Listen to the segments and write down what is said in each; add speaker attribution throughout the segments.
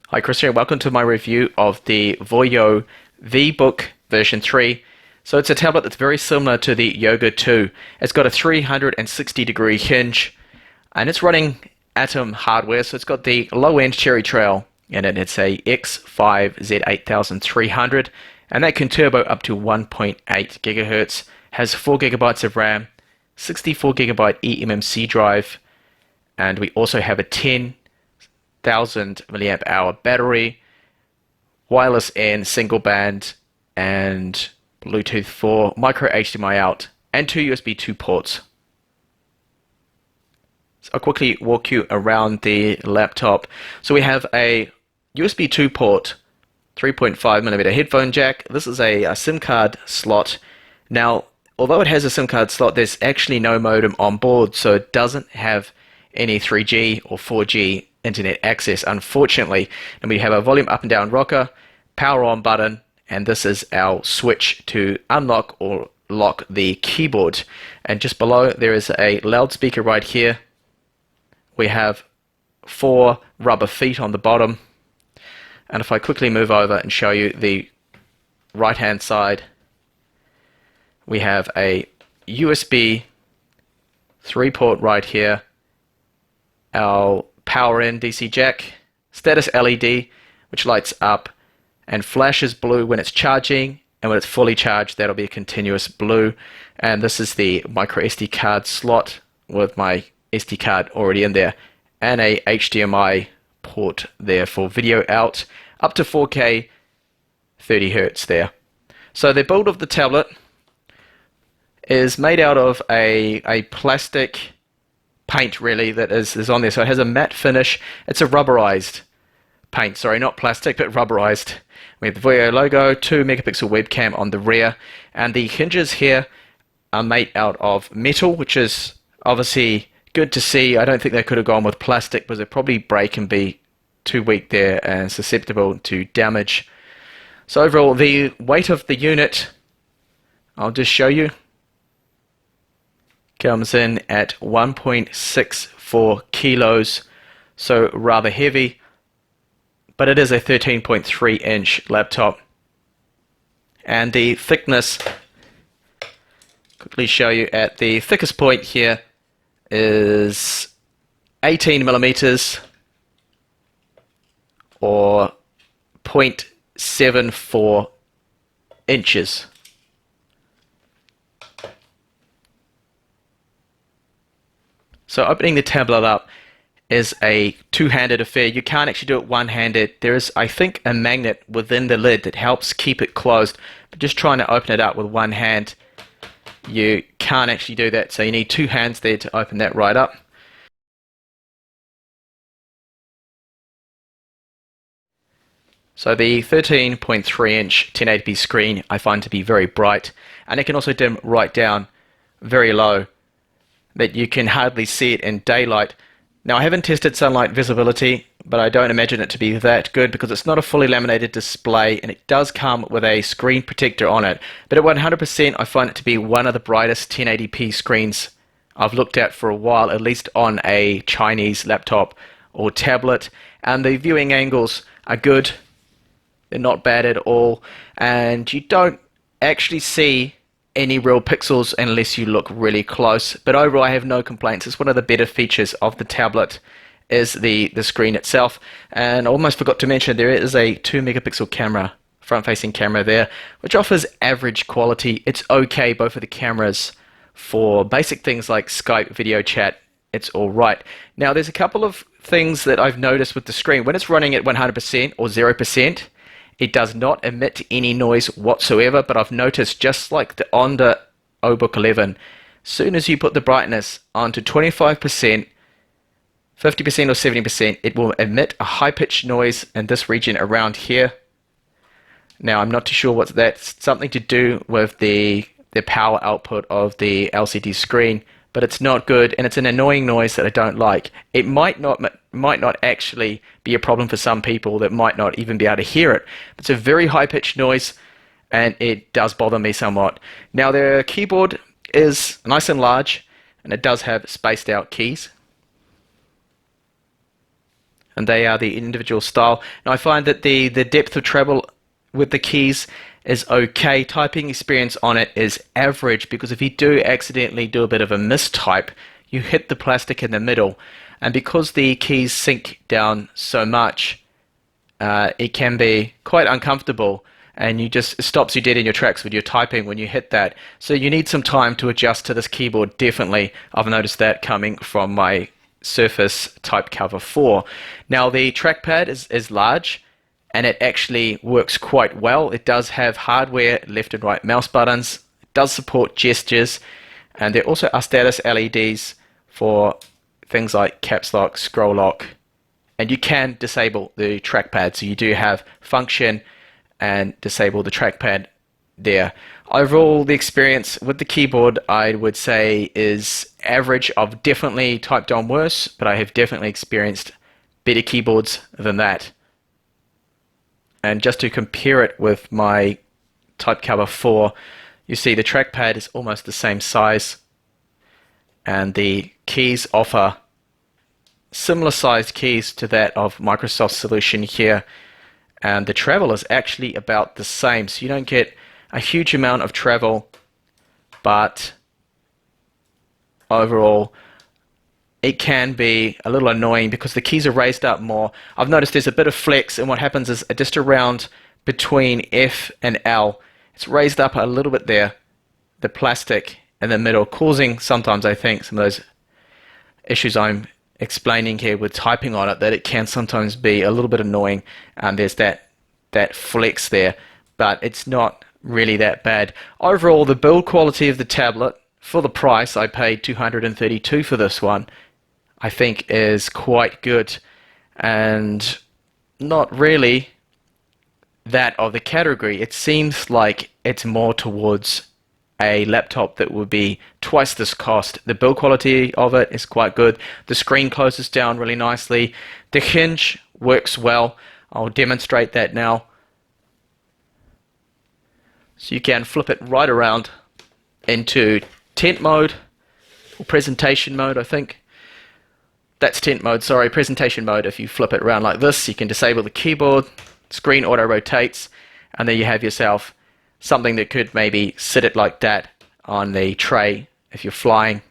Speaker 1: Hi Chris here, welcome to my review of the Voyo vBook version 3. So it's a tablet that's very similar to the Yoga 2. It's got a 360-degree hinge and it's running Atom hardware, so it's got the low-end Cherry Trail in it. It's a X5Z8300 and that can turbo up to 1.8 gigahertz, has 4 gigabytes of RAM, 64 gigabyte eMMC drive, and we also have a 10,000 milliamp hour battery, wireless in, single band, and Bluetooth 4, micro HDMI out, and 2 USB 2 ports. So I'll quickly walk you around the laptop. So we have a USB 2 port, 3.5mm headphone jack. This is a SIM card slot. Now, although it has a SIM card slot, there's actually no modem on board, so it doesn't have any 3G or 4G internet access, unfortunately. And we have a volume up and down rocker, power on button, and this is our switch to unlock or lock the keyboard. And just below there is a loudspeaker right here. We have 4 rubber feet on the bottom. And if I quickly move over and show you the right hand side, we have a USB 3 port right here, our power in DC jack, status LED which lights up and flashes blue when it's charging, and when it's fully charged that'll be a continuous blue. And this is the micro SD card slot with my SD card already in there, and a HDMI port there for video out up to 4K 30 Hz there. So the build of the tablet is made out of a plastic paint really that is on there. So it has a matte finish. It's a rubberized paint, sorry, not plastic, but rubberized. We have the Voyo logo, 2 megapixel webcam on the rear, and the hinges here are made out of metal, which is obviously good to see. I don't think they could have gone with plastic because they'd probably break and be too weak there and susceptible to damage. So overall, the weight of the unit, I'll just show you, comes in at 1.64 kilos, so rather heavy, but it is a 13.3 inch laptop. And the thickness, quickly show you, at the thickest point here is 18 millimeters or 0.74 inches. So opening the tablet up is a two-handed affair. You can't actually do it one-handed. There is, I think, a magnet within the lid that helps keep it closed. But just trying to open it up with one hand, you can't actually do that. So you need 2 hands there to open that right up. So the 13.3 inch 1080p screen I find to be very bright, and it can also dim right down very low that you can hardly see it in daylight. Now I haven't tested sunlight visibility, but I don't imagine it to be that good because it's not a fully laminated display and it does come with a screen protector on it. But at 100% I find it to be one of the brightest 1080p screens I've looked at for a while, at least on a Chinese laptop or tablet. And the viewing angles are good, they're not bad at all, and you don't actually see any real pixels unless you look really close. But overall I have no complaints. It's one of the better features of the tablet is the screen itself. And I almost forgot to mention there is a 2 megapixel camera, front facing camera there, which offers average quality. It's okay, both of the cameras, for basic things like Skype video chat. It's alright. Now there's a couple of things that I've noticed with the screen. When it's running at 100% or 0%, it does not emit any noise whatsoever, but I've noticed just like on the OBook 11, as soon as you put the brightness onto 25%, 50% or 70%, it will emit a high-pitched noise in this region around here. Now I'm not too sure what that's something to do with the power output of the LCD screen, but it's not good and it's an annoying noise that I don't like. It might not actually be a problem for some people that might not even be able to hear it. It's a very high-pitched noise and it does bother me somewhat. Now the keyboard is nice and large and it does have spaced out keys. and they are the individual style. Now I find that the depth of travel with the keys is okay. Typing experience on it is average, because if you do accidentally do a bit of a mistype, you hit the plastic in the middle, and because the keys sink down so much, it can be quite uncomfortable, and it stops you dead in your tracks with your typing when you hit that. So you need some time to adjust to this keyboard, definitely. I've noticed that coming from my Surface Type Cover 4. Now the trackpad is large, and it actually works quite well. It does have hardware left and right mouse buttons. It does support gestures, and there also are status LEDs for things like caps lock, scroll lock, and you can disable the trackpad. So you do have function and disable the trackpad there. Overall, the experience with the keyboard, I would say, is average. I've definitely typed on worse, but I have definitely experienced better keyboards than that. And just to compare it with my Type Cover 4, you see the trackpad is almost the same size, and the keys offer similar sized keys to that of Microsoft's solution here, and the travel is actually about the same, so you don't get a huge amount of travel, but overall it can be a little annoying because the keys are raised up more. I've noticed there's a bit of flex, and what happens is just around between F and L, it's raised up a little bit there, the plastic in the middle, causing sometimes, I think, some of those issues I'm explaining here with typing on it, that it can sometimes be a little bit annoying, and there's that flex there, but it's not really that bad. Overall, the build quality of the tablet, for the price, I paid $232 for this one, I think is quite good, and not really that of the category. It seems like it's more towards a laptop that would be twice this cost. The build quality of it is quite good. The screen closes down really nicely. The hinge works well. I'll demonstrate that now. So you can flip it right around into tent mode, or presentation mode, I think. That's tent mode, sorry, presentation mode. If you flip it around like this, you can disable the keyboard, screen auto rotates, and then you have yourself something that could maybe sit it like that on the tray if you're flying,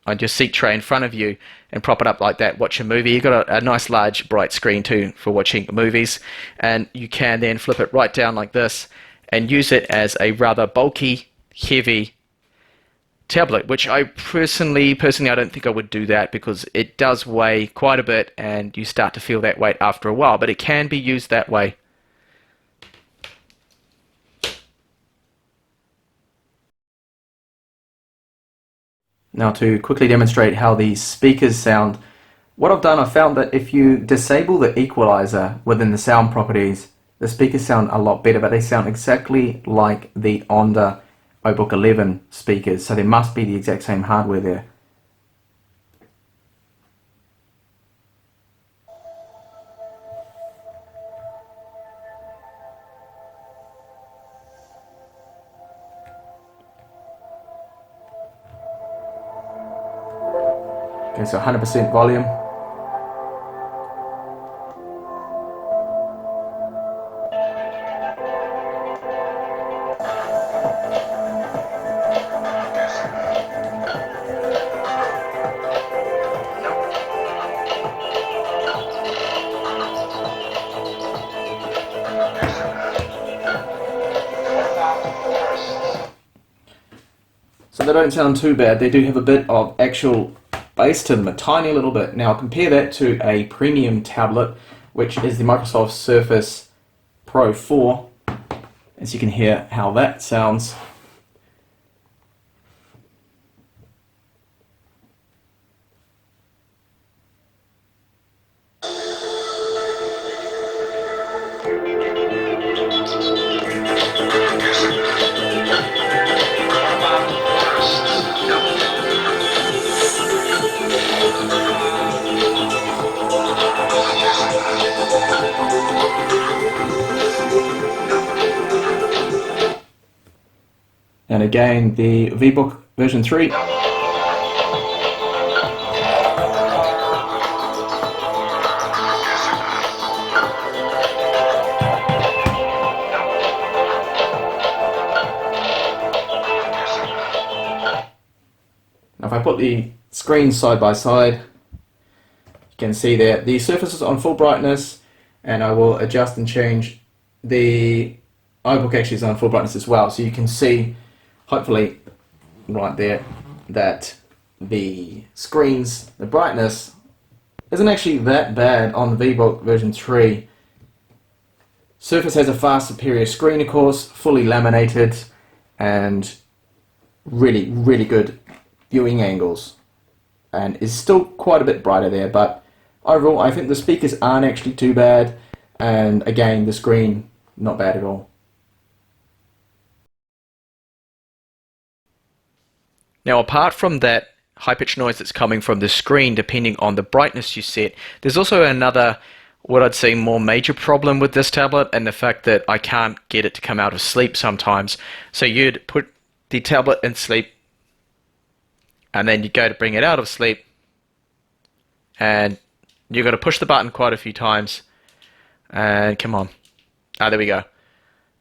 Speaker 1: on your seat tray in front of you, and prop it up like that, watch a movie. You've got a nice large bright screen too for watching movies, and you can then flip it right down like this and use it as a rather bulky, heavy tablet, which I personally I don't think I would do that, because it does weigh quite a bit and you start to feel that weight after a while, but it can be used that way. Now, to quickly demonstrate how these speakers sound, what I've done, I've found that if you disable the equalizer within the sound properties, the speakers sound a lot better, but they sound exactly like the Onda iBook 11 speakers, so there must be the exact same hardware there. Okay, so 100% volume. So they don't sound too bad. They do have a bit of actual bass to them, a tiny little bit. Now compare that to a premium tablet, which is the Microsoft Surface Pro 4, as you can hear how that sounds. And again, the vBook version 3. So Now if I put the screens side by side, you can see that the surface is on full brightness, and I will adjust and change the iBook actually is on full brightness as well, so you can see hopefully right there that the screens, the brightness isn't actually that bad on the vBook version 3. Surface has a far superior screen, of course, fully laminated, and really good viewing angles, and is still quite a bit brighter there, but overall I think the speakers aren't actually too bad, and again the screen not bad at all. Now apart from that high-pitched noise that's coming from the screen depending on the brightness you set, there's also another, what I'd say, more major problem with this tablet, and the fact that I can't get it to come out of sleep sometimes. So you'd put the tablet in sleep, and then you go to bring it out of sleep, and you've got to push the button quite a few times, and come on. There we go.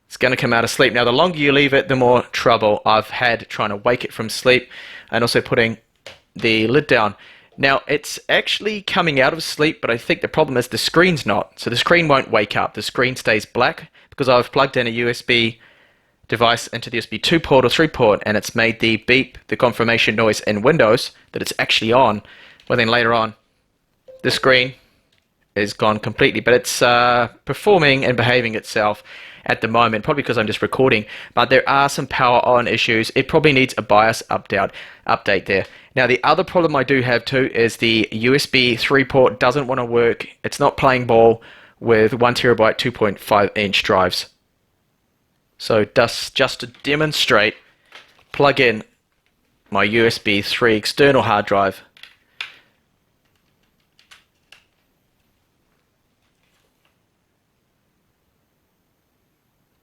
Speaker 1: It's going to come out of sleep. Now the longer you leave it, the more trouble I've had trying to wake it from sleep, and also putting the lid down. Now it's actually coming out of sleep, but I think the problem is the screen's not. So the screen won't wake up. The screen stays black because I've plugged in a USB device into the USB 2 port or 3 port, and it's made the beep, the confirmation noise in Windows that it's actually on. Well, then later on, the screen is gone completely, but it's performing and behaving itself at the moment, probably because I'm just recording, but there are some power on issues. It probably needs a BIOS update there. Now the other problem I do have too is the USB 3 port doesn't want to work. It's not playing ball with 1TB 2.5-inch drives. So just to demonstrate, plug in my USB 3 external hard drive.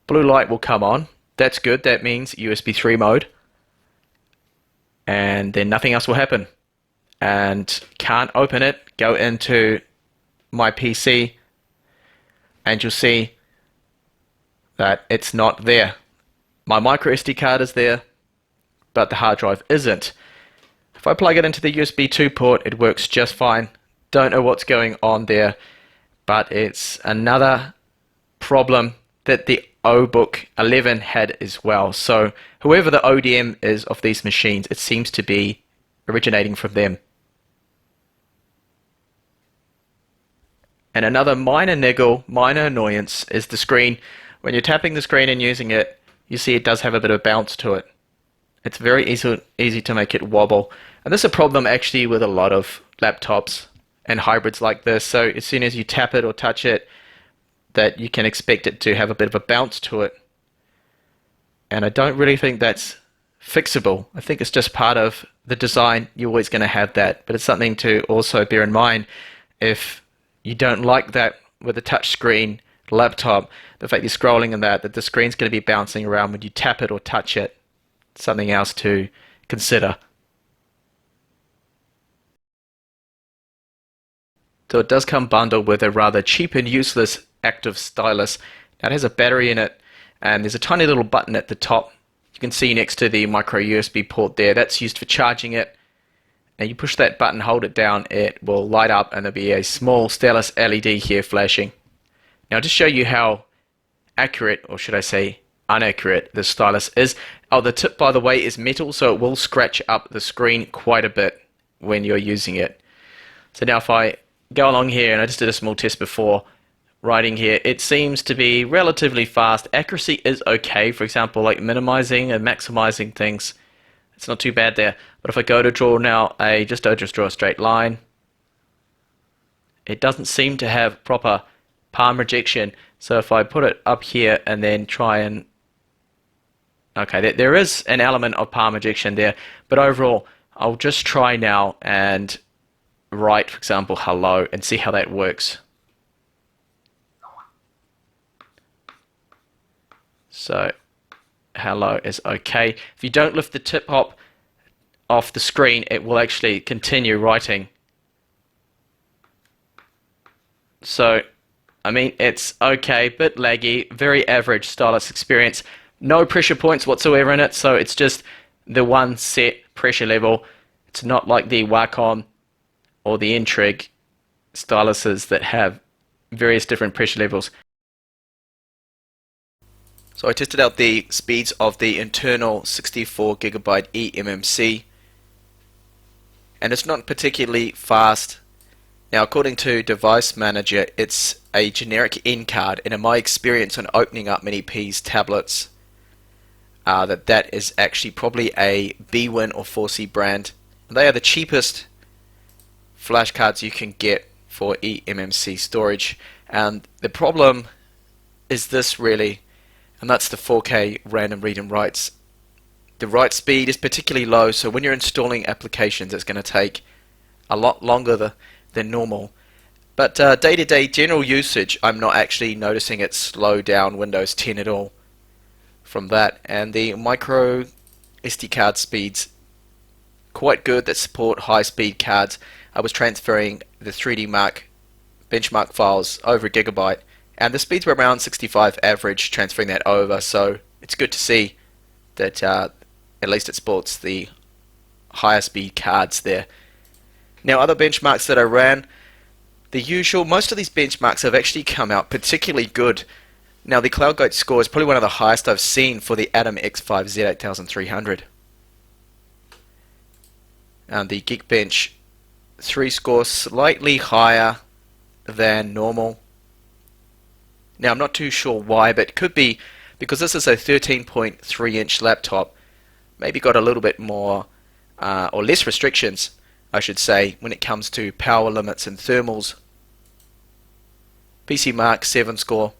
Speaker 1: Blue light will come on. That's good. That means USB 3 mode. And then nothing else will happen. And can't open it. Go into my PC and you'll see that it's not there. My micro SD card is there, but the hard drive isn't. If I plug it into the USB 2 port, it works just fine. Don't know what's going on there, but it's another problem that the vBook 11 had as well. So whoever the ODM is of these machines, it seems to be originating from them. And another minor niggle, minor annoyance is the screen. When you're tapping the screen and using it, you see it does have a bit of bounce to it. It's very easy to make it wobble. And this is a problem actually with a lot of laptops and hybrids like this. So as soon as you tap it or touch it, that you can expect it to have a bit of a bounce to it. And I don't really think that's fixable. I think it's just part of the design. You're always going to have that, but it's something to also bear in mind if you don't like that with a touch screen laptop, the fact you're scrolling and that the screen's going to be bouncing around when you tap it or touch it. Something else to consider. So it does come bundled with a rather cheap and useless active stylus. Now it has a battery in it, and there's a tiny little button at the top. You can see next to the micro USB port there. That's used for charging it. And you push that button, hold it down, it will light up, and there'll be a small stylus LED here flashing. Now to show you how accurate, or should I say inaccurate, the stylus is. Oh, the tip, by the way, is metal, so it will scratch up the screen quite a bit when you're using it. So now if I go along here, and I just did a small test before, writing here, it seems to be relatively fast. Accuracy is okay, for example, like minimizing and maximizing things. It's not too bad there. But if I go to draw now, just draw a straight line, it doesn't seem to have proper palm rejection. So if I put it up here and then try and... Okay, there is an element of palm rejection there, but overall, I'll just try now and write, for example, hello, and see how that works. So, hello is okay. If you don't lift the tip hop off the screen, it will actually continue writing. So, I mean, it's okay, bit laggy, very average stylus experience. No pressure points whatsoever in it, so it's just the one set pressure level. It's not like the Wacom or the Intrigue styluses that have various different pressure levels. So I tested out the speeds of the internal 64GB eMMC, and it's not particularly fast. Now, according to Device Manager, it's a generic N card, and in my experience on opening up many P's tablets, that is actually probably a Bwin or 4C brand. They are the cheapest flash cards you can get for eMMC storage, and the problem is this really, and that's the 4K random read and writes. The write speed is particularly low, so when you're installing applications it's going to take a lot longer than normal. But day-to-day general usage, I'm not actually noticing it slow down Windows 10 at all from that. And the micro SD card speeds quite good that support high-speed cards. I was transferring the 3D Mark benchmark files over a gigabyte, and the speeds were around 65 average transferring that over, so it's good to see that at least it supports the higher speed cards there. Now, other benchmarks that I ran, the usual, most of these benchmarks have actually come out particularly good. Now, the CloudGate score is probably one of the highest I've seen for the Atom X5 Z8300. And the Geekbench 3 score slightly higher than normal. Now, I'm not too sure why, but it could be because this is a 13.3 inch laptop. Maybe got a little bit more or less restrictions, I should say, when it comes to power limits and thermals. PC Mark 7 score.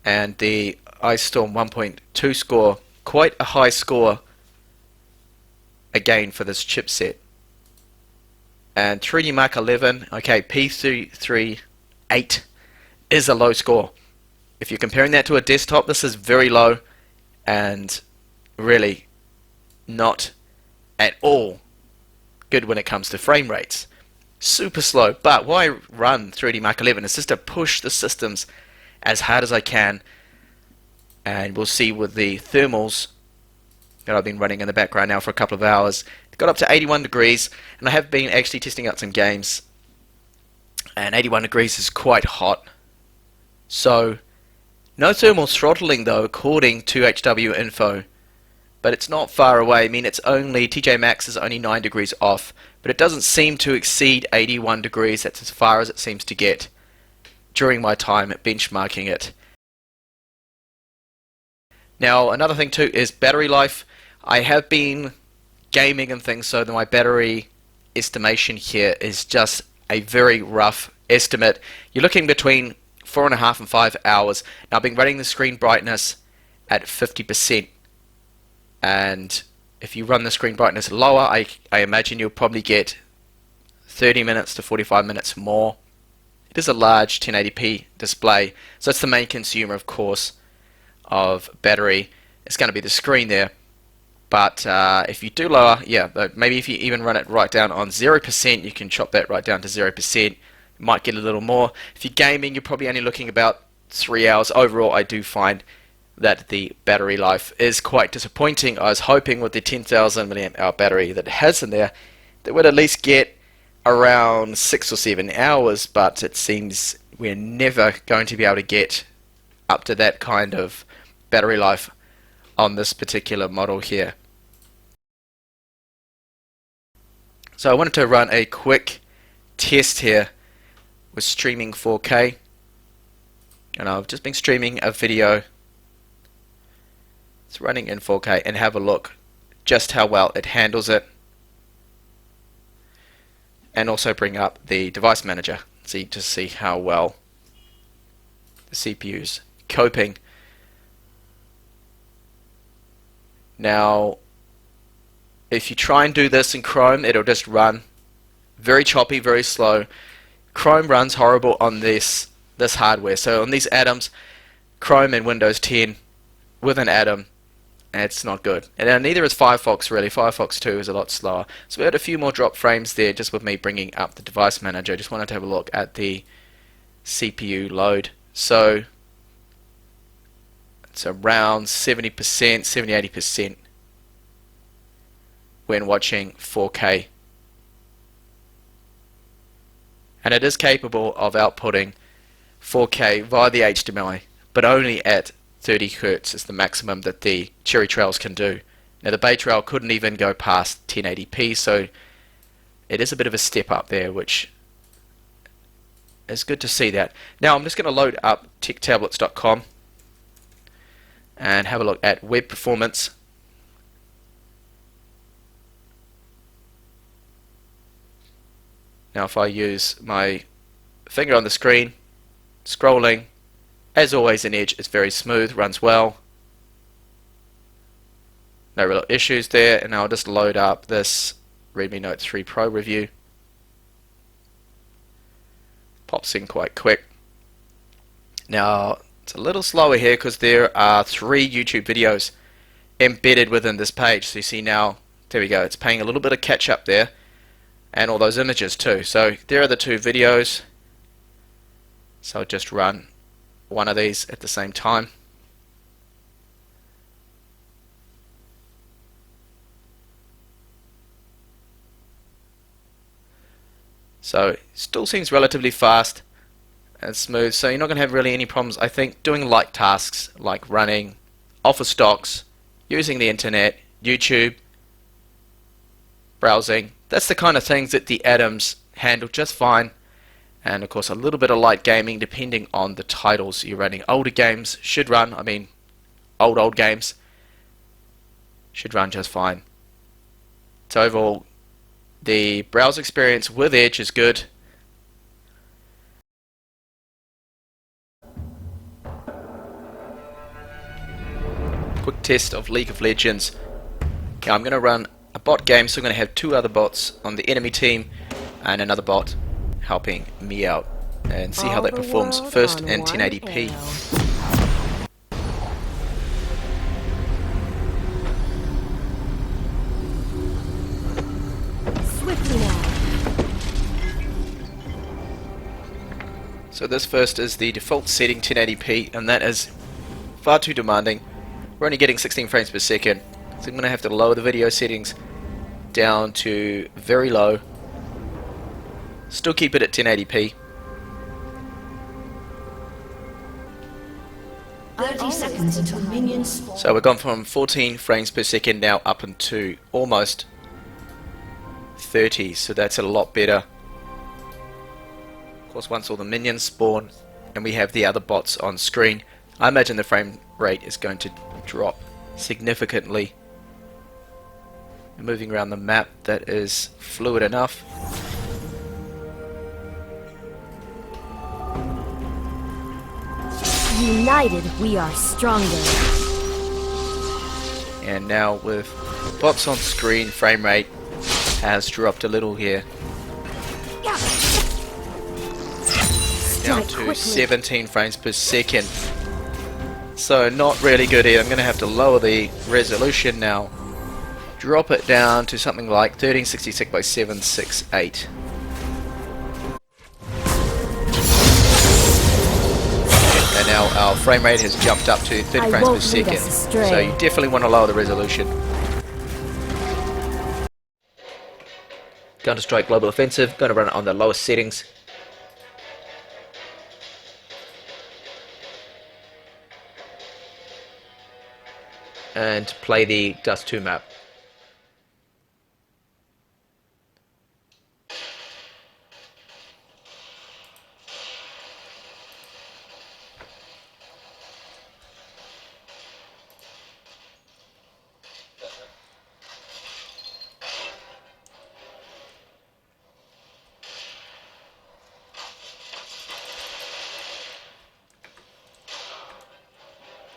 Speaker 1: And the Ice Storm 1.2 score, quite a high score again for this chipset. And 3D Mark 11, okay, P338 is a low score. If you're comparing that to a desktop, this is very low and really not at all good when it comes to frame rates. Super slow, but why run 3D Mark 11? It's just to push the systems as hard as I can, and we'll see with the thermals that I've been running in the background now for a couple of hours. It got up to 81 degrees, and I have been actually testing out some games, and 81 degrees is quite hot. So no thermal throttling though, according to HW Info, but it's not far away. I mean, it's only, TJ Maxx is only 9 degrees off, but it doesn't seem to exceed 81 degrees. That's as far as it seems to get during my time at benchmarking it. Now, another thing too is battery life. I have been gaming and things, so that my battery estimation here is just a very rough estimate. You're looking between 4.5 and 5 hours. Now, I've been running the screen brightness at 50%, and if you run the screen brightness lower, I imagine you'll probably get 30 minutes to 45 minutes more. It is a large 1080p display, so it's the main consumer, of course, of battery. It's going to be the screen there. But if you do lower, yeah, maybe if you even run it right down on 0%, you can chop that right down to 0%. You might get a little more. If you're gaming, you're probably only looking about 3 hours. Overall, I do find that the battery life is quite disappointing. I was hoping with the 10,000 milliamp hour battery that it has in there, that would at least get around 6 or 7 hours, but it seems we're never going to be able to get up to that kind of battery life on this particular model here. So I wanted to run a quick test here with streaming 4K, and I've just been streaming a video. It's running in 4K, and have a look just how well it handles it, and also bring up the device manager to see how well the CPU's coping. Now, if you try and do this in Chrome, it'll just run very choppy, very slow. Chrome runs horrible on this hardware. So on these Atoms, Chrome and Windows 10 with an Atom, it's not good. And neither is Firefox really. Firefox 2 is a lot slower. So we had a few more drop frames there just with me bringing up the device manager. Just wanted to have a look at the CPU load. So It's around 70%, 70-80% when watching 4K. And it is capable of outputting 4K via the HDMI, but only at 30 Hz is the maximum that the Cherry Trails can do. Now the Bay Trail couldn't even go past 1080p, so it is a bit of a step up there, which is good to see that. Now I'm just going to load up techtablets.com and have a look at web performance. Now if I use my finger on the screen, scrolling, as always in Edge, it's very smooth, runs well. No real issues there, and now I'll just load up this Redmi Note 3 Pro review. Pops in quite quick. Now it's a little slower here because there are 3 YouTube videos embedded within this page. So you see now, there we go, it's paying a little bit of catch up there, and all those images too. So there are the 2 videos. So I'll just run one of these at the same time. So it still seems relatively fast and smooth, so you're not going to have really any problems, I think, doing light tasks like running, office stocks, using the internet, YouTube, browsing. That's the kind of things that the Atoms handle just fine. And of course a little bit of light gaming depending on the titles you're running. Older games should run, I mean old games should run just fine. So overall the browser experience with Edge is good. Quick test of League of Legends. Okay, I'm going to run a bot game, so I'm going to have 2 other bots on the enemy team and another bot helping me out, and see how that performs. First in 1080p. So this first is the default setting 1080p, and that is far too demanding. We're only getting 16 frames per second, so I'm going to have to lower the video settings down to very low. Still keep it at 1080p.
Speaker 2: 30 seconds until minions spawn.
Speaker 1: So we've gone from 14 frames per second now up into almost 30, so that's a lot better. Of course, once all the minions spawn and we have the other bots on screen, I imagine the frame rate is going to drop significantly. And moving around the map, that is fluid enough.
Speaker 3: United, we are stronger.
Speaker 1: And now with bots on screen, frame rate has dropped a little here. Down to 17 frames per second. So not really good here. I'm going to have to lower the resolution now. Drop it down to something like 1366 by 768. And now our frame rate has jumped up to 30 frames per second. So you definitely want to lower the resolution. Counter-Strike Global Offensive, going to run it on the lowest settings. And play the Dust 2 map.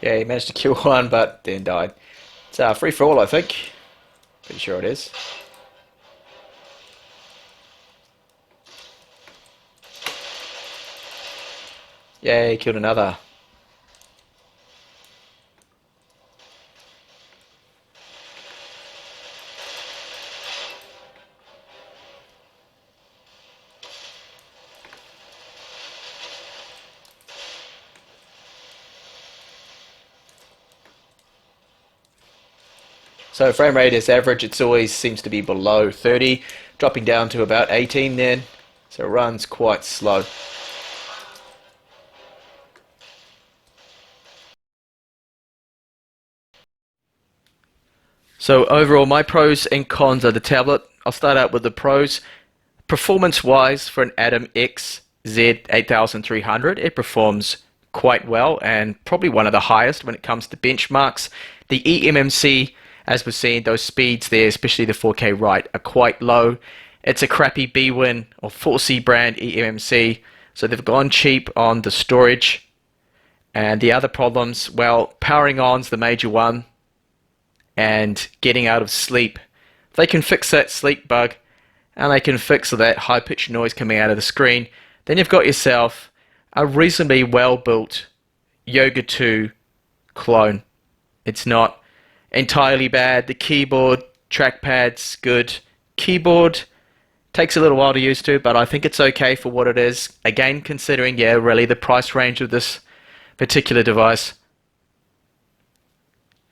Speaker 1: Yeah, he managed to kill one, but then died. It's free for all, I think. Pretty sure it is. Yay, killed another. So frame rate is average, it always seems to be below 30, dropping down to about 18 then, so it runs quite slow. So overall, my pros and cons of the tablet. I'll start out with the pros. Performance-wise, for an Atom X Z8300, it performs quite well and probably one of the highest when it comes to benchmarks. The eMMC, as we've seen, those speeds there, especially the 4K write, are quite low. It's a crappy Bwin or 4C brand eMMC, so they've gone cheap on the storage. And the other problems, well, powering on's the major one, and getting out of sleep. If they can fix that sleep bug, and they can fix that high-pitched noise coming out of the screen, then you've got yourself a reasonably well-built Yoga 2 clone. It's not entirely bad. The keyboard, trackpad's good. Keyboard takes a little while to use to, but I think it's okay for what it is. Again, considering, yeah, really the price range of this particular device.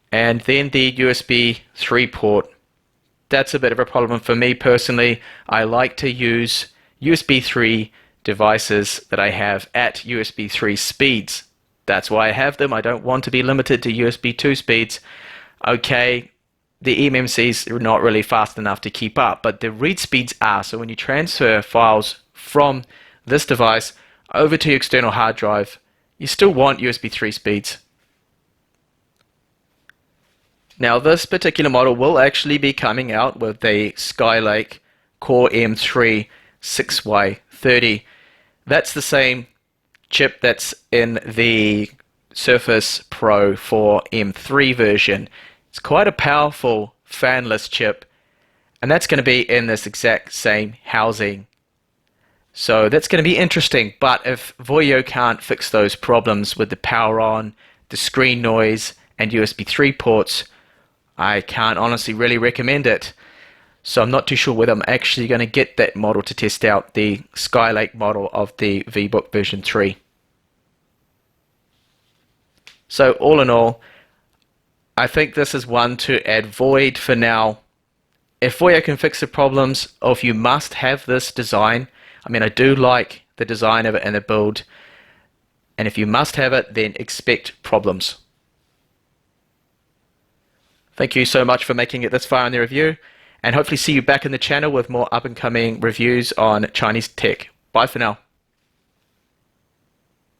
Speaker 1: And then the USB 3 port. That's a bit of a problem for me personally. I like to use USB 3 devices that I have at USB 3 speeds. That's why I have them. I don't want to be limited to USB 2 speeds. Okay, the eMMCs are not really fast enough to keep up, but the read speeds are. So when you transfer files from this device over to your external hard drive, you still want USB 3 speeds. Now this particular model will actually be coming out with the Skylake Core M3 6Y30. That's the same chip that's in the Surface Pro 4 M3 version. It's quite a powerful fanless chip, and that's going to be in this exact same housing. So that's going to be interesting, but if Voyo can't fix those problems with the power on, the screen noise, and USB 3 ports, I can't honestly really recommend it. So I'm not too sure whether I'm actually going to get that model to test out the Skylake model of the vBook version 3. So all in all, I think this is one to avoid for now. If Voyo can fix the problems, or if you must have this design, I mean I do like the design of it and the build, and if you must have it, then expect problems. Thank you so much for making it this far in the review, and hopefully see you back in the channel with more up and coming reviews on Chinese tech. Bye for now.